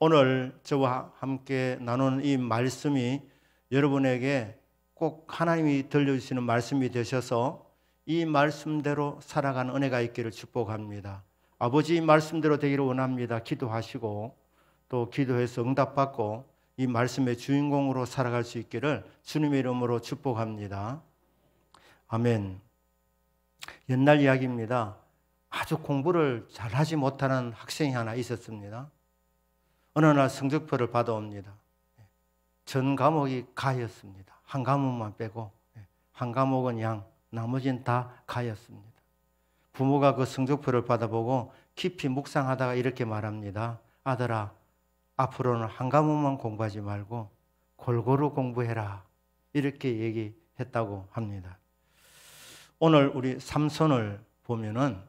오늘 저와 함께 나누는 이 말씀이 여러분에게 꼭 하나님이 들려주시는 말씀이 되셔서 이 말씀대로 살아가는 은혜가 있기를 축복합니다. 아버지 말씀대로 되기를 원합니다. 기도하시고 또 기도해서 응답받고 이 말씀의 주인공으로 살아갈 수 있기를 주님의 이름으로 축복합니다. 아멘. 옛날 이야기입니다. 아주 공부를 잘하지 못하는 학생이 하나 있었습니다. 어느 날 성적표를 받아옵니다. 전 과목이 가였습니다. 한 과목만 빼고 한 과목은 양, 나머지는 다 가였습니다. 부모가 그 성적표를 받아보고 깊이 묵상하다가 이렇게 말합니다. 아들아, 앞으로는 한 과목만 공부하지 말고 골고루 공부해라. 이렇게 얘기했다고 합니다. 오늘 우리 삼손을 보면은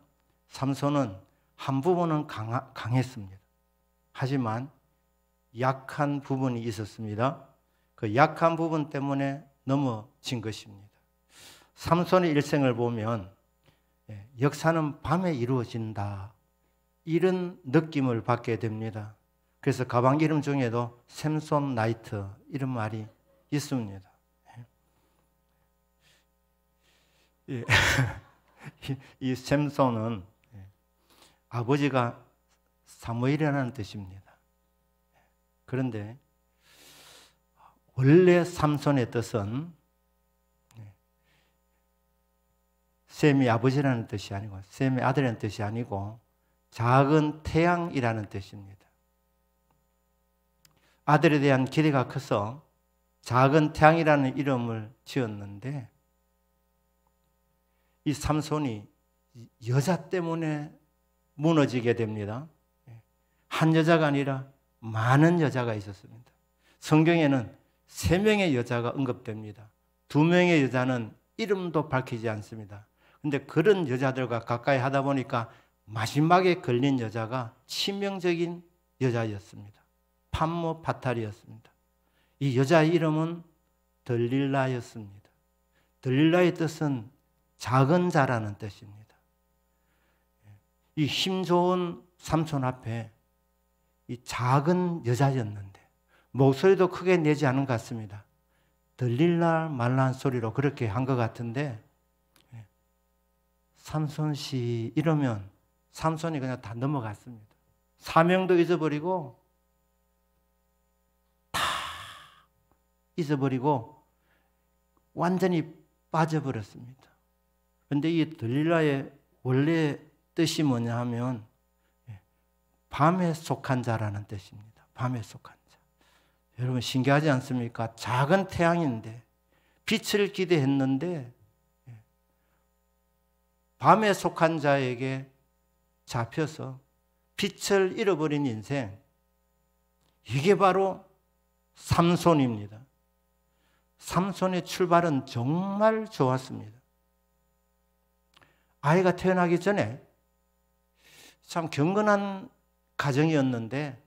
삼손은 한 부분은 강했습니다. 하지만 약한 부분이 있었습니다. 그 약한 부분 때문에 넘어진 것입니다. 삼손의 일생을 보면 역사는 밤에 이루어진다. 이런 느낌을 받게 됩니다. 그래서 가방 이름 중에도 샘손 나이트 이런 말이 있습니다. 이 샘손은 아버지가 사무엘이라는 뜻입니다. 그런데 원래 삼손의 뜻은 셈이 아버지라는 뜻이 아니고 셈의 아들이라는 뜻이 아니고 작은 태양이라는 뜻입니다. 아들에 대한 기대가 커서 작은 태양이라는 이름을 지었는데 이 삼손이 여자 때문에 무너지게 됩니다. 한 여자가 아니라 많은 여자가 있었습니다. 성경에는 3명의 여자가 언급됩니다. 2명의 여자는 이름도 밝히지 않습니다. 그런데 그런 여자들과 가까이 하다 보니까 마지막에 걸린 여자가 치명적인 여자였습니다. 판모 파탈이었습니다. 이 여자의 이름은 들릴라였습니다. 들릴라의 뜻은 작은 자라는 뜻입니다. 이 힘 좋은 삼손 앞에 이 작은 여자였는데 목소리도 크게 내지 않은 것 같습니다. 들릴라 말란 소리로 그렇게 한 것 같은데 삼손 씨 이러면 삼손이 그냥 다 넘어갔습니다. 사명도 잊어버리고 다 잊어버리고 완전히 빠져버렸습니다. 그런데 이 들릴라의 원래 뜻이 뭐냐 하면 밤에 속한 자라는 뜻입니다. 밤에 속한 자. 여러분 신기하지 않습니까? 작은 태양인데 빛을 기대했는데 밤에 속한 자에게 잡혀서 빛을 잃어버린 인생. 이게 바로 삼손입니다. 삼손의 출발은 정말 좋았습니다. 아이가 태어나기 전에 참 경건한 가정이었는데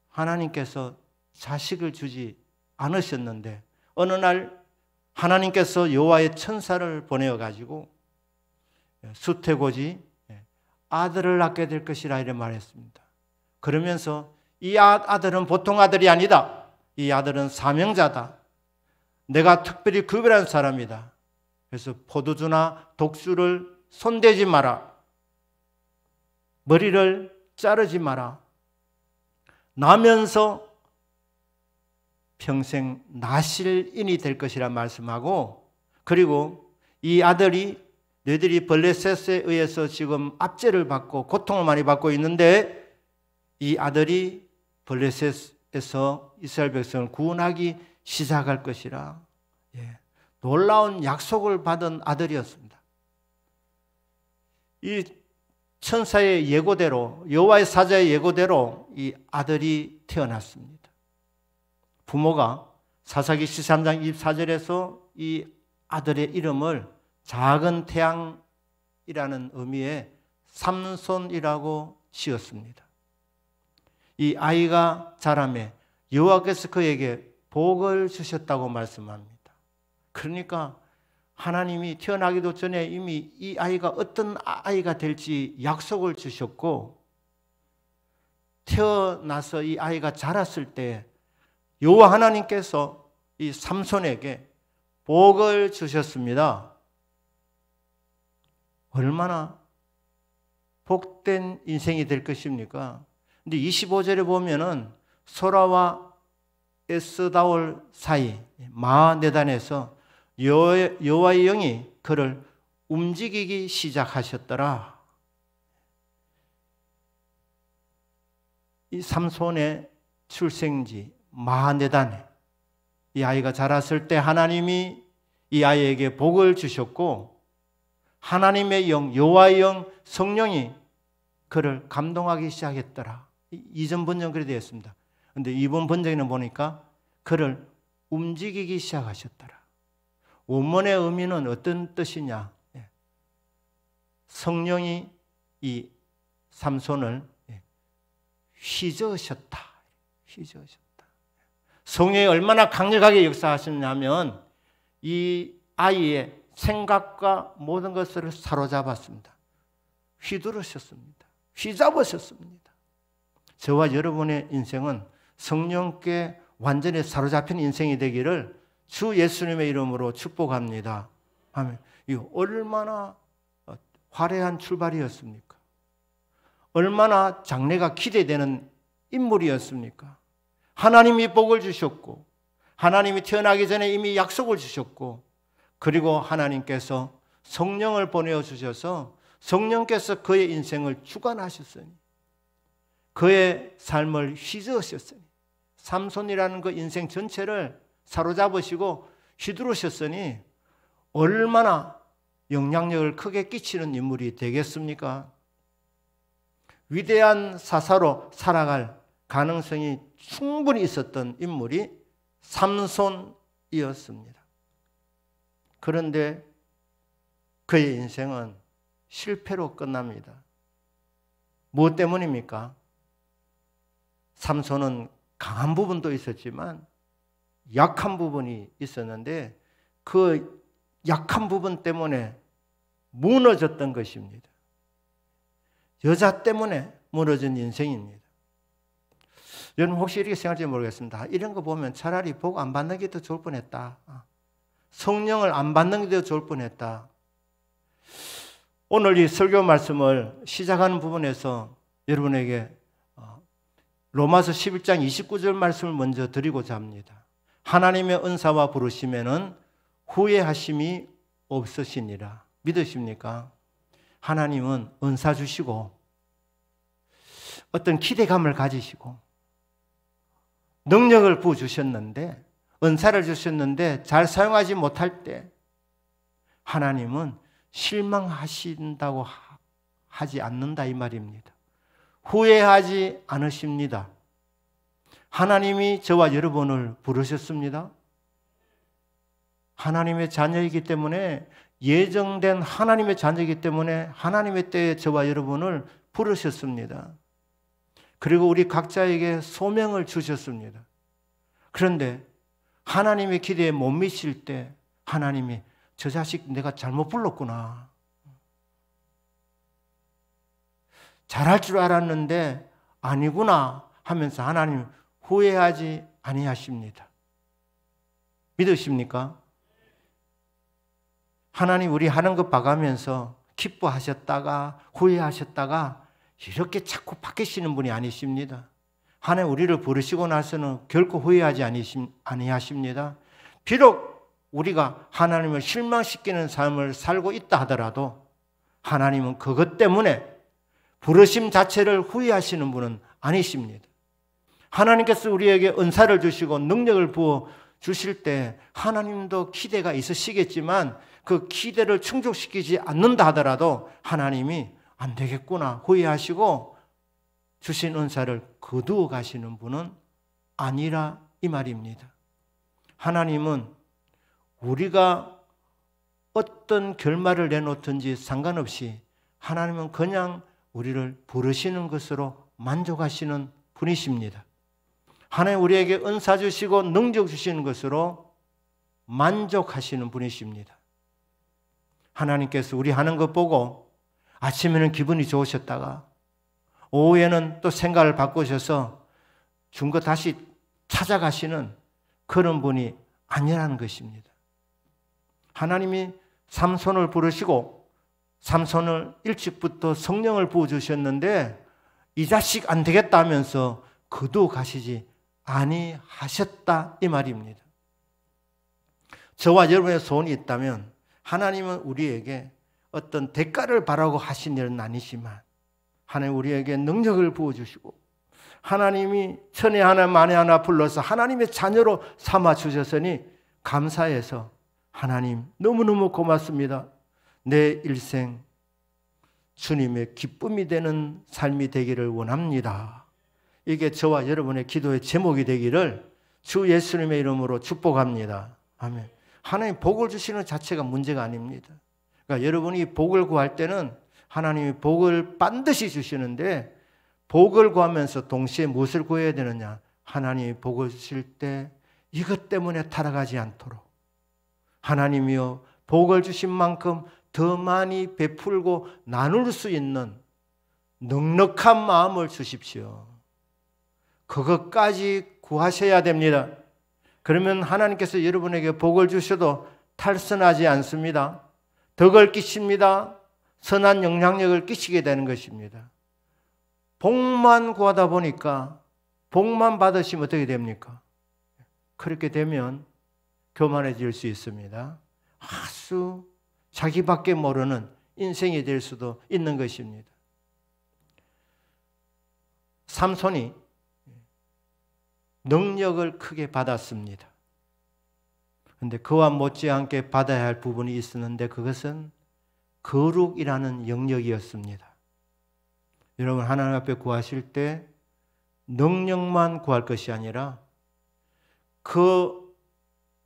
하나님께서 자식을 주지 않으셨는데 어느 날 하나님께서 여호와의 천사를 보내어 가지고 수태고지 아들을 낳게 될 것이라 이렇게 말했습니다. 그러면서 이 아들은 보통 아들이 아니다. 이 아들은 사명자다. 내가 특별히 구별한 사람이다. 그래서 포도주나 독주를 손대지 마라. 머리를 자르지 마라. 나면서 평생 나실인이 될 것이라 말씀하고 그리고 이 아들이 너희들이 블레셋에 의해서 지금 압제를 받고 고통을 많이 받고 있는데 이 아들이 블레셋에서 이스라엘 백성을 구원하기 시작할 것이라 놀라운 약속을 받은 아들이었습니다. 이 천사의 예고대로 여호와의 사자의 예고대로 이 아들이 태어났습니다. 부모가 사사기 13장 24절에서 이 아들의 이름을 작은 태양이라는 의미의 삼손이라고 지었습니다. 이 아이가 자라매 여호와께서 그에게 복을 주셨다고 말씀합니다. 그러니까 하나님이 태어나기도 전에 이미 이 아이가 어떤 아이가 될지 약속을 주셨고 태어나서 이 아이가 자랐을 때 여호와 하나님께서 이 삼손에게 복을 주셨습니다. 얼마나 복된 인생이 될 것입니까? 근데 25절에 보면은 소라와 에스다올 사이 마하네단에서 여호와의 영이 그를 움직이기 시작하셨더라. 이 삼손의 출생지 마하네단에 이 아이가 자랐을 때 하나님이 이 아이에게 복을 주셨고, 하나님의 영, 여호와의 영, 성령이 그를 감동하기 시작했더라. 이전 번역은 그렇게 되어 있습니다. 그런데 이번 번역에는 보니까 그를 움직이기 시작하셨더라. 원문의 의미는 어떤 뜻이냐? 성령이 이 삼손을 휘저으셨다. 휘저으셨다. 성령이 얼마나 강력하게 역사하셨냐면 이 아이의 생각과 모든 것을 사로잡았습니다. 휘두르셨습니다. 휘잡으셨습니다. 저와 여러분의 인생은 성령께 완전히 사로잡힌 인생이 되기를 주 예수님의 이름으로 축복합니다. 아멘. 이거 얼마나 화려한 출발이었습니까? 얼마나 장래가 기대되는 인물이었습니까? 하나님이 복을 주셨고, 하나님이 태어나기 전에 이미 약속을 주셨고, 그리고 하나님께서 성령을 보내주셔서 성령께서 그의 인생을 주관하셨으니, 그의 삶을 휘저으셨으니, 삼손이라는 그 인생 전체를 사로잡으시고 휘두르셨으니 얼마나 영향력을 크게 끼치는 인물이 되겠습니까? 위대한 사사로 살아갈 가능성이 충분히 있었던 인물이 삼손이었습니다. 그런데 그의 인생은 실패로 끝납니다. 무엇 때문입니까? 삼손은 강한 부분도 있었지만 약한 부분이 있었는데 그 약한 부분 때문에 무너졌던 것입니다. 여자 때문에 무너진 인생입니다. 여러분 혹시 이렇게 생각할지 모르겠습니다. 이런 거 보면 차라리 복 안 받는 게 더 좋을 뻔했다. 성령을 안 받는 게 더 좋을 뻔했다. 오늘 이 설교 말씀을 시작하는 부분에서 여러분에게 로마서 11장 29절 말씀을 먼저 드리고자 합니다. 하나님의 은사와 부르심에는 후회하심이 없으시니라. 믿으십니까? 하나님은 은사 주시고 어떤 기대감을 가지시고 능력을 부어주셨는데, 은사를 주셨는데 잘 사용하지 못할 때 하나님은 실망하신다고 하지 않는다 이 말입니다. 후회하지 않으십니다. 하나님이 저와 여러분을 부르셨습니다. 하나님의 자녀이기 때문에, 예정된 하나님의 자녀이기 때문에 하나님의 때에 저와 여러분을 부르셨습니다. 그리고 우리 각자에게 소명을 주셨습니다. 그런데 하나님의 기대에 못 미칠 때 하나님이 저 자식 내가 잘못 불렀구나, 잘할 줄 알았는데 아니구나 하면서 하나님 후회하지 아니하십니다. 믿으십니까? 하나님 우리 하는 것 봐가면서 기뻐하셨다가 후회하셨다가 이렇게 자꾸 바뀌시는 분이 아니십니다. 하나님 우리를 부르시고 나서는 결코 후회하지 아니하십니다. 비록 우리가 하나님을 실망시키는 삶을 살고 있다 하더라도 하나님은 그것 때문에 부르심 자체를 후회하시는 분은 아니십니다. 하나님께서 우리에게 은사를 주시고 능력을 부어 주실 때 하나님도 기대가 있으시겠지만 그 기대를 충족시키지 않는다 하더라도 하나님이 안 되겠구나 후회하시고 주신 은사를 거두어 가시는 분은 아니라 이 말입니다. 하나님은 우리가 어떤 결말을 내놓든지 상관없이 하나님은 그냥 우리를 부르시는 것으로 만족하시는 분이십니다. 하나님 우리에게 은사 주시고 능력 주시는 것으로 만족하시는 분이십니다. 하나님께서 우리 하는 것 보고 아침에는 기분이 좋으셨다가 오후에는 또 생각을 바꾸셔서 준 거 다시 찾아가시는 그런 분이 아니라는 것입니다. 하나님이 삼손을 부르시고 삼손을 일찍부터 성령을 부어주셨는데 이 자식 안 되겠다 하면서 그도 가시지 아니하셨다 이 말입니다. 저와 여러분의 소원이 있다면 하나님은 우리에게 어떤 대가를 바라고 하신 일은 아니지만 하나님 우리에게 능력을 부어주시고 하나님이 천에 하나 만에 하나 불러서 하나님의 자녀로 삼아주셨으니 감사해서 하나님 너무너무 고맙습니다. 내 일생 주님의 기쁨이 되는 삶이 되기를 원합니다. 이게 저와 여러분의 기도의 제목이 되기를 주 예수님의 이름으로 축복합니다. 아멘. 하나님 복을 주시는 자체가 문제가 아닙니다. 그러니까 여러분이 복을 구할 때는 하나님이 복을 반드시 주시는데 복을 구하면서 동시에 무엇을 구해야 되느냐? 하나님이 복을 주실 때 이것 때문에 타락하지 않도록 하나님이여 복을 주신 만큼 더 많이 베풀고 나눌 수 있는 넉넉한 마음을 주십시오. 그것까지 구하셔야 됩니다. 그러면 하나님께서 여러분에게 복을 주셔도 탈선하지 않습니다. 덕을 끼칩니다. 선한 영향력을 끼치게 되는 것입니다. 복만 구하다 보니까 복만 받으시면 어떻게 됩니까? 그렇게 되면 교만해질 수 있습니다. 아주 자기밖에 모르는 인생이 될 수도 있는 것입니다. 삼손이 능력을 크게 받았습니다. 그런데 그와 못지않게 받아야 할 부분이 있었는데 그것은 거룩이라는 영역이었습니다. 여러분 하나님 앞에 구하실 때 능력만 구할 것이 아니라 그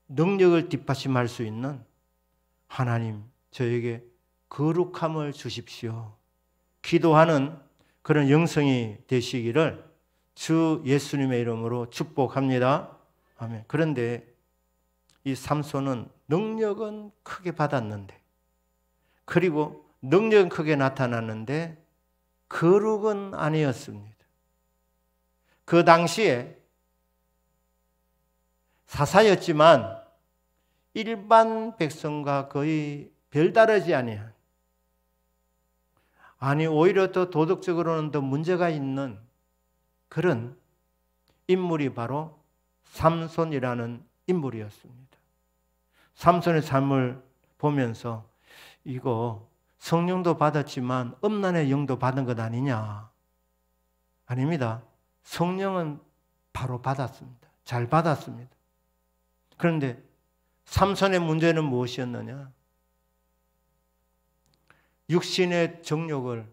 능력을 뒷받침할 수 있는 하나님 저에게 거룩함을 주십시오. 기도하는 그런 영성이 되시기를 주 예수님의 이름으로 축복합니다. 아멘. 그런데 이 삼손은 능력은 크게 받았는데 그리고 능력은 크게 나타났는데 거룩은 아니었습니다. 그 당시에 사사였지만 일반 백성과 거의 별다르지 아니한 아니 오히려 더 도덕적으로는 더 문제가 있는 그런 인물이 바로 삼손이라는 인물이었습니다. 삼손의 삶을 보면서 이거 성령도 받았지만 음란의 영도 받은 것 아니냐? 아닙니다. 성령은 바로 받았습니다. 잘 받았습니다. 그런데 삼손의 문제는 무엇이었느냐? 육신의 정욕을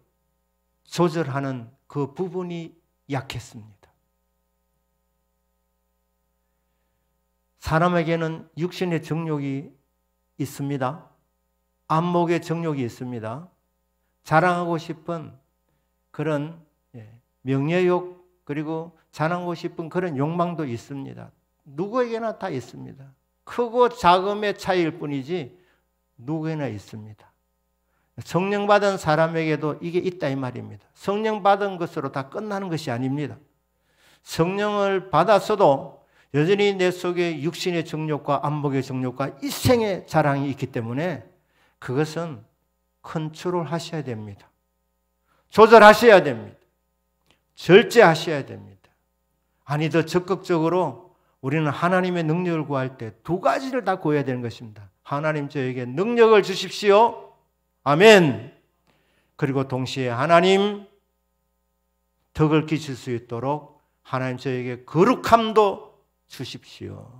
조절하는 그 부분이 약했습니다. 사람에게는 육신의 정욕이 있습니다. 안목의 정욕이 있습니다. 자랑하고 싶은 그런 명예욕 그리고 자랑하고 싶은 그런 욕망도 있습니다. 누구에게나 다 있습니다. 크고 작음의 차이일 뿐이지 누구에나 있습니다. 성령 받은 사람에게도 이게 있다 이 말입니다. 성령 받은 것으로 다 끝나는 것이 아닙니다. 성령을 받았어도 여전히 내 속에 육신의 정욕과 안목의 정욕과 일생의 자랑이 있기 때문에 그것은 컨트롤 하셔야 됩니다. 조절하셔야 됩니다. 절제하셔야 됩니다. 아니 더 적극적으로 우리는 하나님의 능력을 구할 때 두 가지를 다 구해야 되는 것입니다. 하나님 저에게 능력을 주십시오. 아멘. 그리고 동시에 하나님 덕을 끼칠 수 있도록 하나님 저에게 거룩함도 주십시오.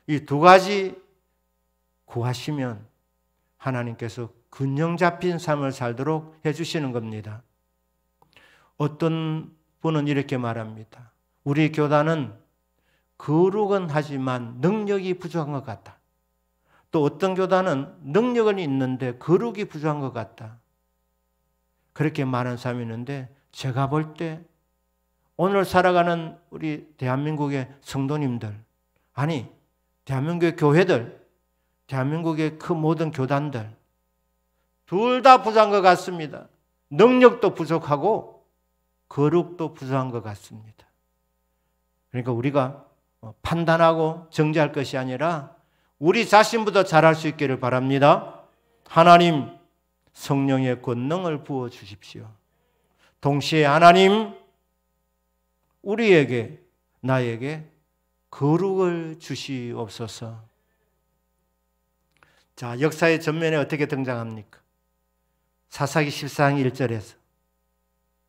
이 두 가지 구하시면 하나님께서 균형 잡힌 삶을 살도록 해주시는 겁니다. 어떤 분은 이렇게 말합니다. 우리 교단은 거룩은 하지만 능력이 부족한 것 같다. 또 어떤 교단은 능력은 있는데 거룩이 부족한 것 같다. 그렇게 말하는 사람이 있는데 제가 볼 때 오늘 살아가는 우리 대한민국의 성도님들 아니 대한민국의 교회들 대한민국의 그 모든 교단들 둘 다 부족한 것 같습니다. 능력도 부족하고 거룩도 부족한 것 같습니다. 그러니까 우리가 판단하고 정죄할 것이 아니라 우리 자신부터 잘할 수 있기를 바랍니다. 하나님, 성령의 권능을 부어주십시오. 동시에 하나님, 우리에게, 나에게 거룩을 주시옵소서. 자, 역사의 전면에 어떻게 등장합니까? 사사기 14장 1절에서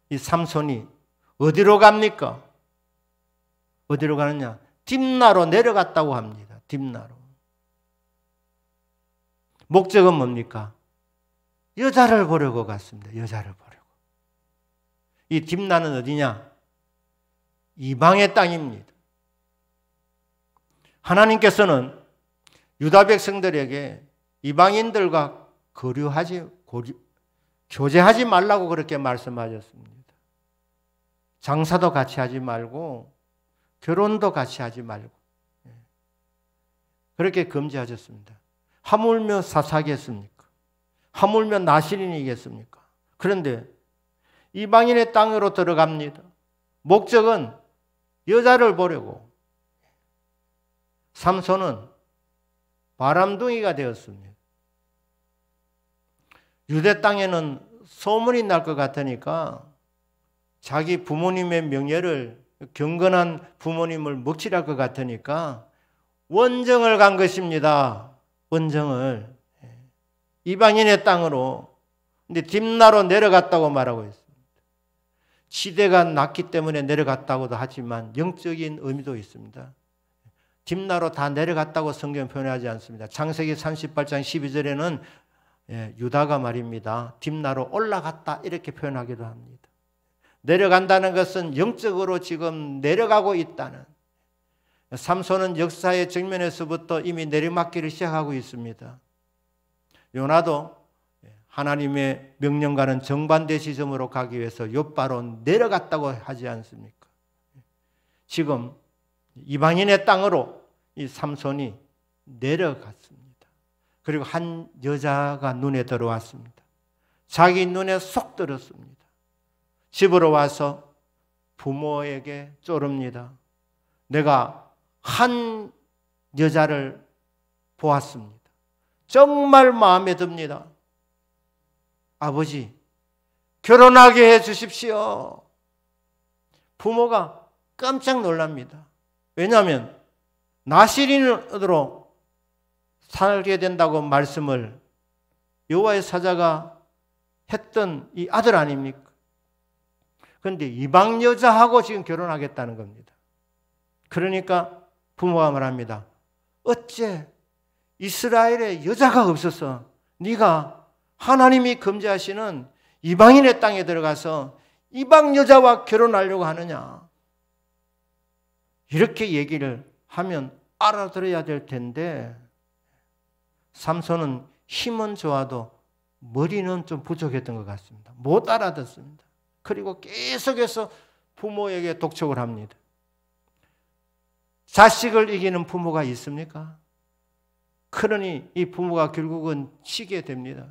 이 삼손이 어디로 갑니까? 어디로 가느냐? 딥나로 내려갔다고 합니다. 딥나로. 목적은 뭡니까? 여자를 보려고 갔습니다. 여자를 보려고. 이 딥나는 어디냐? 이방의 땅입니다. 하나님께서는 유다 백성들에게 이방인들과 교제하지 말라고 그렇게 말씀하셨습니다. 장사도 같이 하지 말고 결혼도 같이 하지 말고 그렇게 금지하셨습니다. 하물며 사사겠습니까? 하물며 나실인이겠습니까? 그런데 이방인의 땅으로 들어갑니다. 목적은 여자를 보려고. 삼손은 바람둥이가 되었습니다. 유대 땅에는 소문이 날 것 같으니까 자기 부모님의 명예를, 경건한 부모님을 먹칠할 것 같으니까 원정을 간 것입니다. 원정을. 이방인의 땅으로. 근데 딥나로 내려갔다고 말하고 있습니다. 시대가 낮기 때문에 내려갔다고도 하지만 영적인 의미도 있습니다. 딥나로 다 내려갔다고 성경 표현하지 않습니다. 창세기 38장 12절에는 유다가 말입니다. 딥나로 올라갔다 이렇게 표현하기도 합니다. 내려간다는 것은 영적으로 지금 내려가고 있다는. 삼손은 역사의 정면에서부터 이미 내리막기를 시작하고 있습니다. 요나도 하나님의 명령과는 정반대 지점으로 가기 위해서 욥바로 내려갔다고 하지 않습니까? 지금 이방인의 땅으로 이 삼손이 내려갔습니다. 그리고 한 여자가 눈에 들어왔습니다. 자기 눈에 쏙 들었습니다. 집으로 와서 부모에게 쪼릅니다. 내가 한 여자를 보았습니다. 정말 마음에 듭니다. 아버지, 결혼하게 해 주십시오. 부모가 깜짝 놀랍니다. 왜냐하면 나실인으로 살게 된다고 말씀을 여호와의 사자가 했던 이 아들 아닙니까? 그런데 이방 여자하고 지금 결혼하겠다는 겁니다. 그러니까 부모가 말합니다. 어째 이스라엘에 여자가 없어서 네가 하나님이 금지하시는 이방인의 땅에 들어가서 이방 여자와 결혼하려고 하느냐. 이렇게 얘기를 하면 알아들어야 될 텐데 삼손은 힘은 좋아도 머리는 좀 부족했던 것 같습니다. 못 알아듣습니다. 그리고 계속해서 부모에게 독촉을 합니다. 자식을 이기는 부모가 있습니까? 그러니 이 부모가 결국은 치게 됩니다.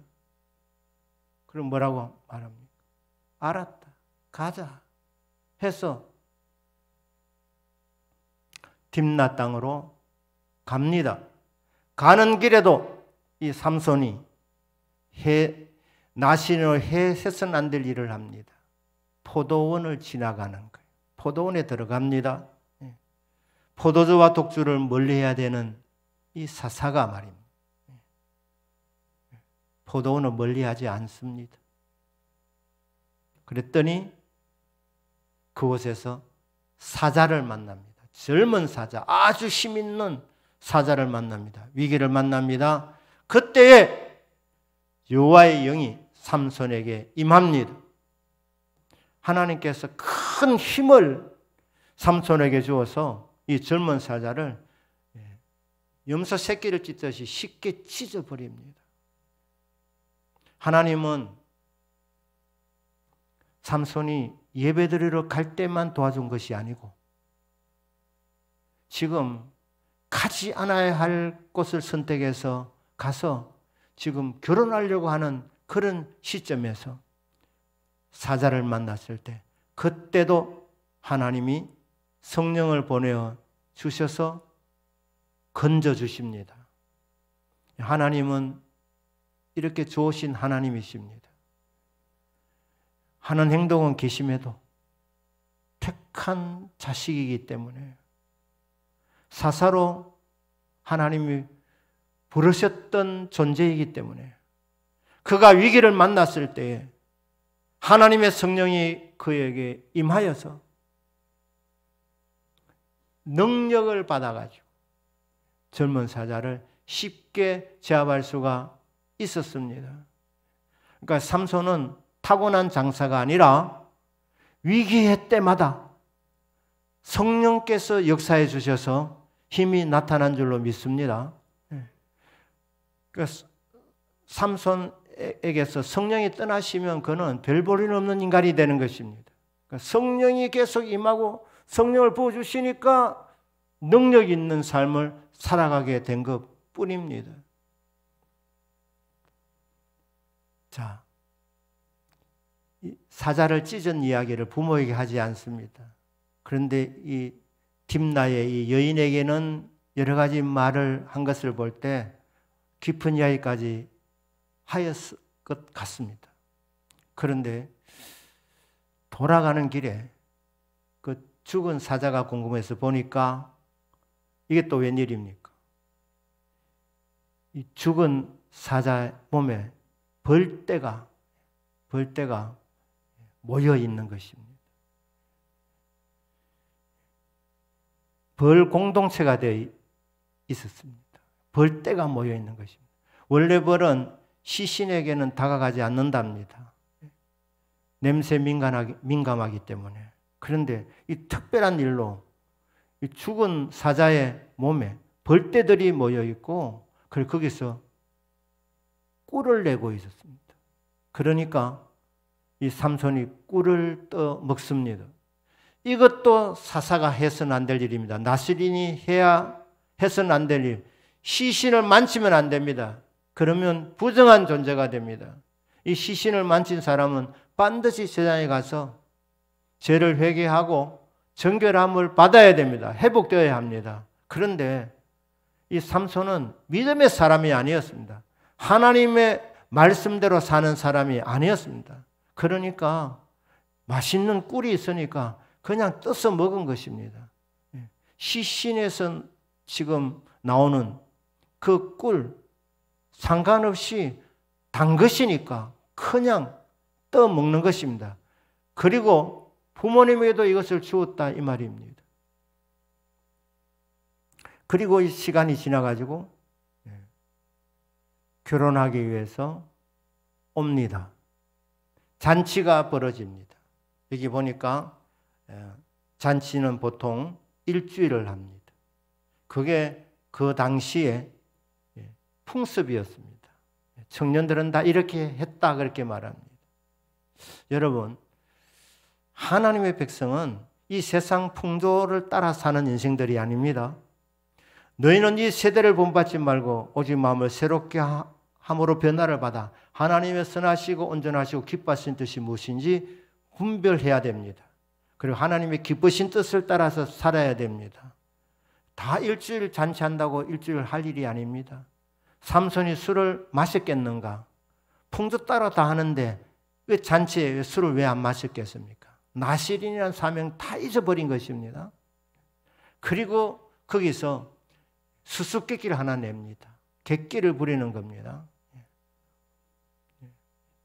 그럼 뭐라고 말합니까? 알았다. 가자. 해서 딥나 땅으로 갑니다. 가는 길에도 이 삼손이 나신으로 해서는 안 될 일을 합니다. 포도원을 지나가는 거예요. 포도원에 들어갑니다. 포도주와 독주를 멀리해야 되는 이 사사가 말입니다. 포도원을 멀리하지 않습니다. 그랬더니 그곳에서 사자를 만납니다. 젊은 사자, 아주 힘있는 사자를 만납니다. 위기를 만납니다. 그때에 여호와의 영이 삼손에게 임합니다. 하나님께서 큰 힘을 삼손에게 주어서 이 젊은 사자를 염소 새끼를 찢듯이 쉽게 찢어버립니다. 하나님은 삼손이 예배드리러 갈 때만 도와준 것이 아니고 지금 가지 않아야 할 곳을 선택해서 가서 지금 결혼하려고 하는 그런 시점에서 사자를 만났을 때 그때도 하나님이 성령을 보내어 주셔서 건져 주십니다. 하나님은 이렇게 좋으신 하나님이십니다. 하는 행동은 계심에도 택한 자식이기 때문에 사사로 하나님이 부르셨던 존재이기 때문에 그가 위기를 만났을 때에 하나님의 성령이 그에게 임하여서 능력을 받아가지고 젊은 사자를 쉽게 제압할 수가 있었습니다. 그러니까 삼손은 타고난 장사가 아니라 위기의 때마다 성령께서 역사해 주셔서 힘이 나타난 줄로 믿습니다. 그러니까 삼손에게서 성령이 떠나시면 그는 별 볼일 없는 인간이 되는 것입니다. 그러니까 성령이 계속 임하고 성령을 부어주시니까 능력 있는 삶을 살아가게 된 것뿐입니다. 자, 사자를 찢은 이야기를 부모에게 하지 않습니다. 그런데 이 딥나의 이 여인에게는 여러 가지 말을 한 것을 볼 때 깊은 이야기까지 하였을 것 같습니다. 그런데 돌아가는 길에 그 죽은 사자가 궁금해서 보니까 이게 또 웬일입니까? 이 죽은 사자 몸에 벌떼가 모여 있는 것입니다. 벌 공동체가 되어 있었습니다. 벌떼가 모여 있는 것입니다. 원래 벌은 시신에게는 다가가지 않는답니다. 냄새 민감하기 때문에. 그런데 이 특별한 일로 이 죽은 사자의 몸에 벌떼들이 모여 있고 그리고 거기서 꿀을 내고 있었습니다. 그러니까 이 삼손이 꿀을 떠 먹습니다. 이것도 사사가 해서는 안 될 일입니다. 나스린이 해서는 안 될 일. 시신을 만지면 안 됩니다. 그러면 부정한 존재가 됩니다. 이 시신을 만진 사람은 반드시 제단에 가서 죄를 회개하고 정결함을 받아야 됩니다. 회복되어야 합니다. 그런데 이 삼손은 믿음의 사람이 아니었습니다. 하나님의 말씀대로 사는 사람이 아니었습니다. 그러니까 맛있는 꿀이 있으니까 그냥 떠서 먹은 것입니다. 시신에서 지금 나오는 그 꿀 상관없이 단 것이니까 그냥 떠 먹는 것입니다. 그리고 부모님에게도 이것을 주었다 이 말입니다. 그리고 이 시간이 지나가지고 결혼하기 위해서 옵니다. 잔치가 벌어집니다. 여기 보니까 잔치는 보통 일주일을 합니다. 그게 그 당시에 풍습이었습니다. 청년들은 다 이렇게 했다 그렇게 말합니다. 여러분, 하나님의 백성은 이 세상 풍조를 따라 사는 인생들이 아닙니다. 너희는 이 세대를 본받지 말고 오직 마음을 새롭게 함으로 변화를 받아 하나님의 선하시고 온전하시고 기뻐하신 뜻이 무엇인지 분별해야 됩니다. 그리고 하나님의 기쁘신 뜻을 따라서 살아야 됩니다. 다 일주일 잔치한다고 일주일 할 일이 아닙니다. 삼손이 술을 마셨겠는가? 풍조 따라 다 하는데 왜 잔치에 술을 왜 안 마셨겠습니까? 나실인이라는 사명 다 잊어버린 것입니다. 그리고 거기서 수수께끼를 하나 냅니다. 객기를 부리는 겁니다.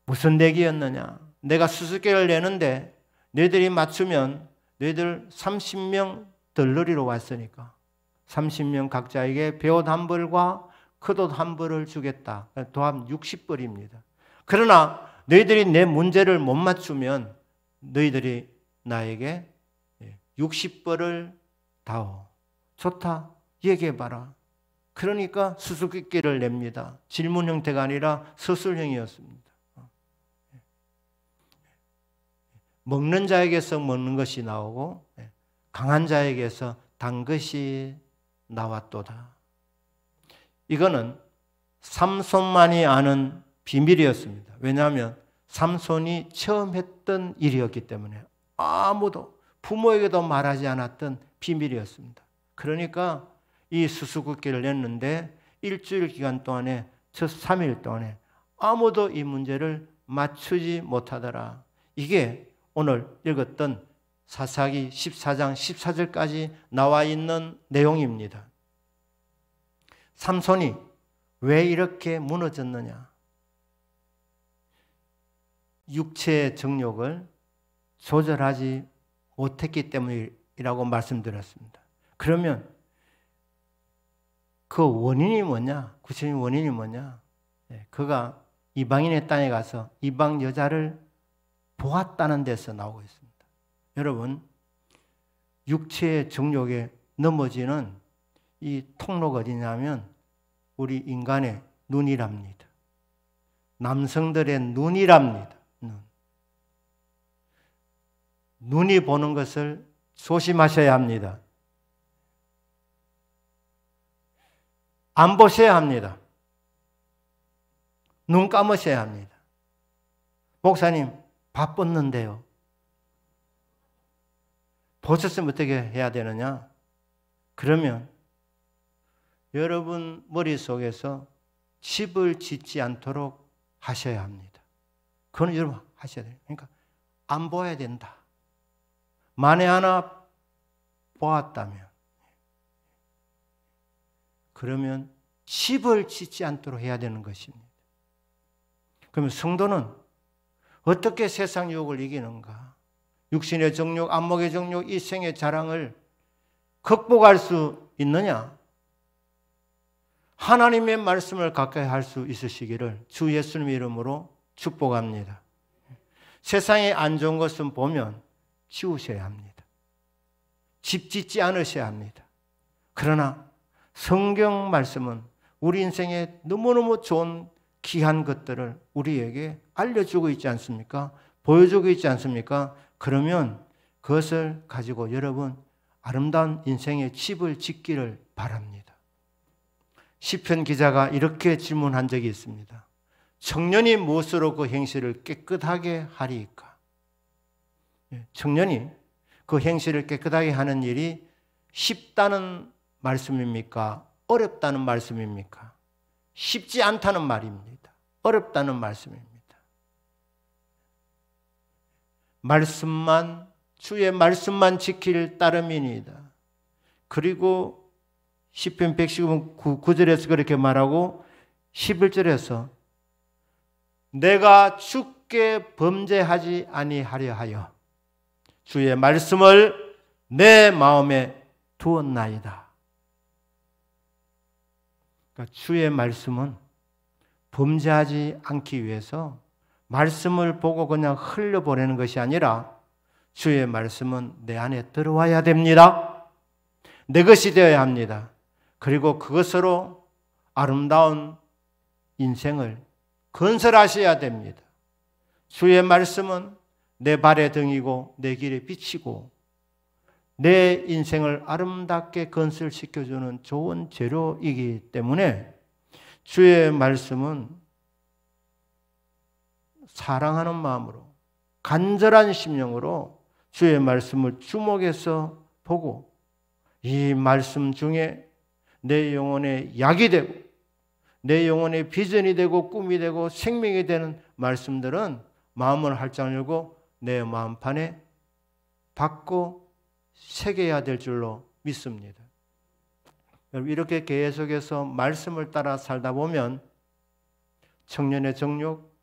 무슨 내기였느냐? 내가 수수께끼를 내는데 너희들이 맞추면 너희들 30명 덜러리로 왔으니까 30명 각자에게 배옷 한 벌과 겉옷 한 벌을 주겠다. 도합 60벌입니다. 그러나 너희들이 내 문제를 못 맞추면 너희들이 나에게 60벌을 다오. 좋다. 얘기해봐라. 그러니까 수수께끼를 냅니다. 질문 형태가 아니라 서술형이었습니다. 먹는 자에게서 먹는 것이 나오고 강한 자에게서 단 것이 나왔도다. 이거는 삼손만이 아는 비밀이었습니다. 왜냐하면 삼손이 처음 했던 일이었기 때문에 아무도 부모에게도 말하지 않았던 비밀이었습니다. 그러니까 이 수수께끼를 냈는데 일주일 기간 동안에 첫 3일 동안에 아무도 이 문제를 맞추지 못하더라. 이게 오늘 읽었던 사사기 14장 14절까지 나와 있는 내용입니다. 삼손이 왜 이렇게 무너졌느냐? 육체의 정욕을 조절하지 못했기 때문이라고 말씀드렸습니다. 그러면 그 원인이 뭐냐? 구체적인 원인이 뭐냐? 그가 이방인의 땅에 가서 이방 여자를 보았다는 데서 나오고 있습니다. 여러분, 육체의 정욕에 넘어지는 이 통로가 어디냐면 우리 인간의 눈이랍니다. 남성들의 눈이랍니다. 눈이 보는 것을 조심하셔야 합니다. 안 보셔야 합니다. 눈 감으셔야 합니다. 목사님, 바빴는데요. 보셨으면 어떻게 해야 되느냐? 그러면 여러분 머릿속에서 집을 짓지 않도록 하셔야 합니다. 그건 여러분 하셔야 돼요. 그러니까 안 보아야 된다. 만에 하나 보았다면 그러면 집을 짓지 않도록 해야 되는 것입니다. 그러면 성도는 어떻게 세상 유혹을 이기는가? 육신의 정욕, 안목의 정욕, 이 생의 자랑을 극복할 수 있느냐? 하나님의 말씀을 가까이 할 수 있으시기를 주 예수님의 이름으로 축복합니다. 세상에 안 좋은 것은 보면 지우셔야 합니다. 집 짓지 않으셔야 합니다. 그러나 성경 말씀은 우리 인생에 너무너무 좋은 귀한 것들을 우리에게 알려주고 있지 않습니까? 보여주고 있지 않습니까? 그러면 그것을 가지고 여러분 아름다운 인생의 집을 짓기를 바랍니다. 시편 기자가 이렇게 질문한 적이 있습니다. 청년이 무엇으로 그 행실을 깨끗하게 하리이까? 청년이 그 행실을 깨끗하게 하는 일이 쉽다는 말씀입니까? 어렵다는 말씀입니까? 쉽지 않다는 말입니다. 어렵다는 말씀입니다. 말씀만, 주의 말씀만 지킬 따름이니이다. 그리고 시편 119절에서 그렇게 말하고 11절에서 내가 주께 범죄하지 아니하려 하여 주의 말씀을 내 마음에 두었나이다. 그러니까 주의 말씀은 범죄하지 않기 위해서 말씀을 보고 그냥 흘려보내는 것이 아니라 주의 말씀은 내 안에 들어와야 됩니다. 내 것이 되어야 합니다. 그리고 그것으로 아름다운 인생을 건설하셔야 됩니다. 주의 말씀은 내 발의 등이고 내 길의 빛이고 내 인생을 아름답게 건설시켜주는 좋은 재료이기 때문에 주의 말씀은 사랑하는 마음으로 간절한 심령으로 주의 말씀을 주목해서 보고 이 말씀 중에 내 영혼의 약이 되고 내 영혼의 비전이 되고 꿈이 되고 생명이 되는 말씀들은 마음을 활짝 열고 내 마음판에 받고 새겨야 될 줄로 믿습니다. 이렇게 계속해서 말씀을 따라 살다 보면 청년의 정욕,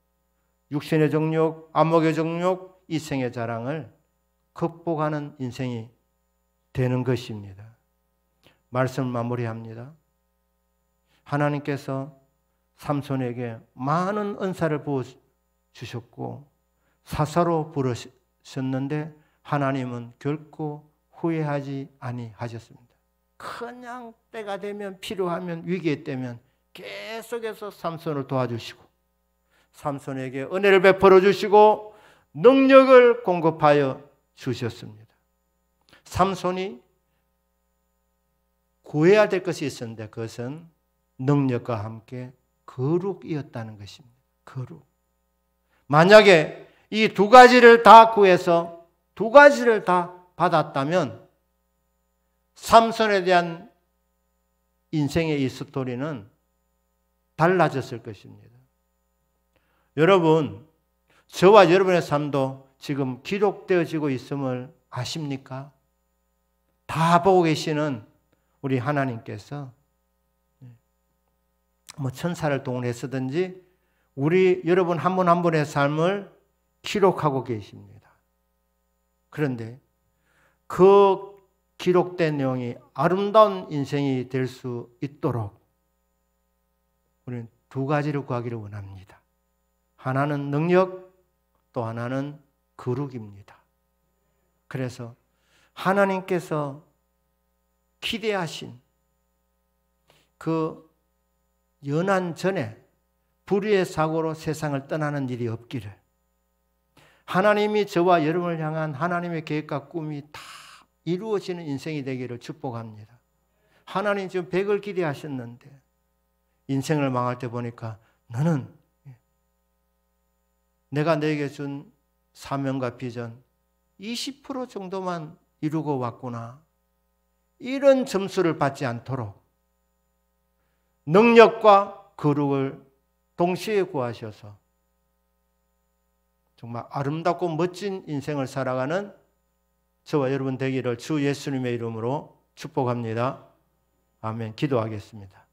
육신의 정욕, 안목의 정욕, 이생의 자랑을 극복하는 인생이 되는 것입니다. 말씀을 마무리합니다. 하나님께서 삼손에게 많은 은사를 부어주셨고 사사로 부르셨는데 하나님은 결코 후회하지 아니하셨습니다. 그냥 때가 되면 필요하면 위기에 때면 계속해서 삼손을 도와주시고 삼손에게 은혜를 베풀어 주시고 능력을 공급하여 주셨습니다. 삼손이 구해야 될 것이 있었는데 그것은 능력과 함께 거룩이었다는 것입니다. 거룩. 만약에 이 두 가지를 다 구해서 두 가지를 다 받았다면 삼손에 대한 인생의 이 스토리는 달라졌을 것입니다. 여러분, 저와 여러분의 삶도 지금 기록되어지고 있음을 아십니까? 다 보고 계시는 우리 하나님께서 뭐 천사를 동원해서든지 우리 여러분 한 분 한 분의 삶을 기록하고 계십니다. 그런데 그 기록된 내용이 아름다운 인생이 될 수 있도록 우리는 두 가지를 구하기를 원합니다. 하나는 능력, 또 하나는 거룩입니다. 그래서 하나님께서 기대하신 그 연한 전에 불의의 사고로 세상을 떠나는 일이 없기를, 하나님이 저와 여러분을 향한 하나님의 계획과 꿈이 다 이루어지는 인생이 되기를 축복합니다. 하나님 지금 100을 기대하셨는데 인생을 망할 때 보니까 너는 내가 너에게 준 사명과 비전 20% 정도만 이루고 왔구나. 이런 점수를 받지 않도록 능력과 거룩을 동시에 구하셔서 정말 아름답고 멋진 인생을 살아가는 저와 여러분 되기를 주 예수님의 이름으로 축복합니다. 아멘. 기도하겠습니다.